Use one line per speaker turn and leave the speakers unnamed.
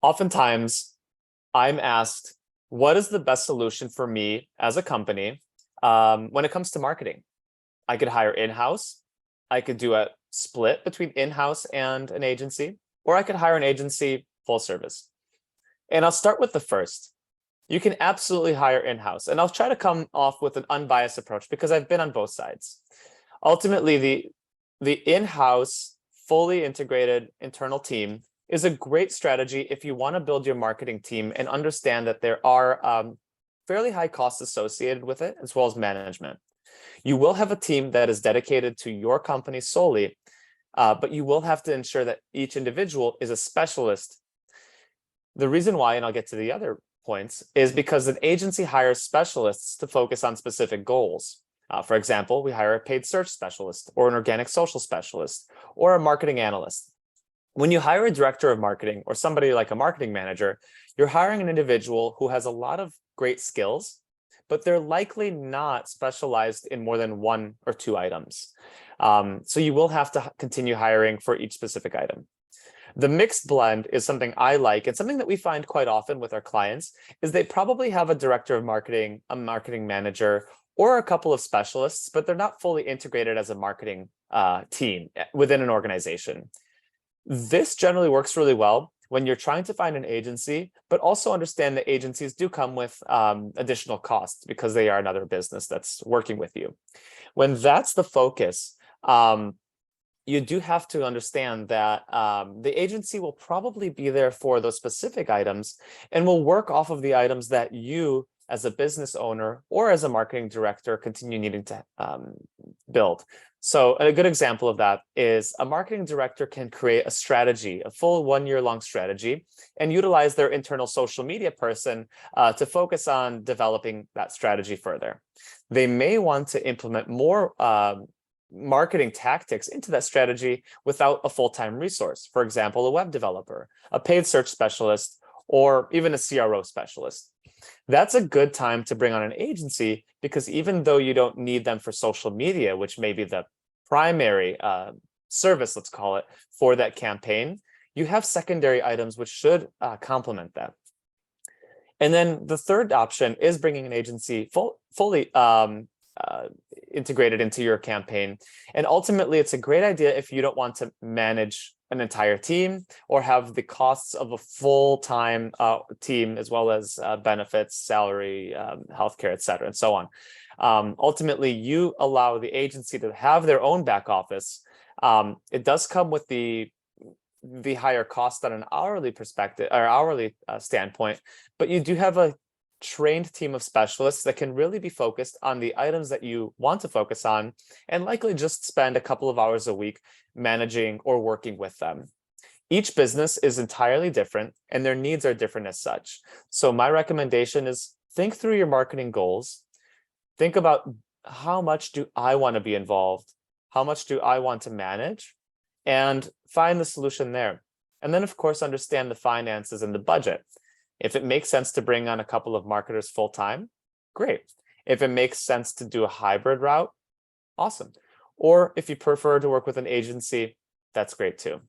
Oftentimes, I'm asked, what is the best solution for me as a company when it comes to marketing? I could hire in-house. I could do a split between in-house and an agency, or I could hire an agency full service. And I'll start with the first. You can absolutely hire in-house. And I'll try to come off with an unbiased approach because I've been on both sides. Ultimately, the in-house, fully integrated internal team is a great strategy if you want to build your marketing team and understand that there are fairly high costs associated with it, as well as management. You will have a team that is dedicated to your company solely, but you will have to ensure that each individual is a specialist. The reason why, and I'll get to the other points, is because an agency hires specialists to focus on specific goals. For example, we hire a paid search specialist or an organic social specialist or a marketing analyst. When you hire a director of marketing or somebody like a marketing manager, you're hiring an individual who has a lot of great skills, but they're likely not specialized in more than one or two items. So you will have to continue hiring for each specific item. The mixed blend is something I like, and something that we find quite often with our clients is they probably have a director of marketing, a marketing manager, or a couple of specialists, but they're not fully integrated as a marketing team within an organization. This generally works really well when you're trying to find an agency, but also understand that agencies do come with additional costs because they are another business that's working with you. When that's the focus, you do have to understand that the agency will probably be there for those specific items and will work off of the items that you as a business owner or as a marketing director continue needing to build. So a good example of that is a marketing director can create a strategy, a full 1 year long strategy, and utilize their internal social media person to focus on developing that strategy further. They may want to implement more marketing tactics into that strategy without a full-time resource. For example, a web developer, a paid search specialist, or even a CRO specialist. That's a good time to bring on an agency because even though you don't need them for social media, which may be the primary service, let's call it, for that campaign, you have secondary items which should complement that. And then the third option is bringing an agency fully integrated into your campaign. And ultimately, it's a great idea if you don't want to manage an entire team or have the costs of a full-time team, as well as benefits, salary, healthcare, et cetera, and so on. Ultimately, you allow the agency to have their own back office. It does come with the higher cost on an hourly perspective or hourly standpoint, but you do have a trained team of specialists that can really be focused on the items that you want to focus on and likely just spend a couple of hours a week managing or working with them. Each business is entirely different and their needs are different as such. So my recommendation is think through your marketing goals. Think about how much do I want to be involved? How much do I want to manage? And find the solution there. And then, of course, understand the finances and the budget. If it makes sense to bring on a couple of marketers full-time, great. If it makes sense to do a hybrid route, awesome. Or if you prefer to work with an agency, that's great too.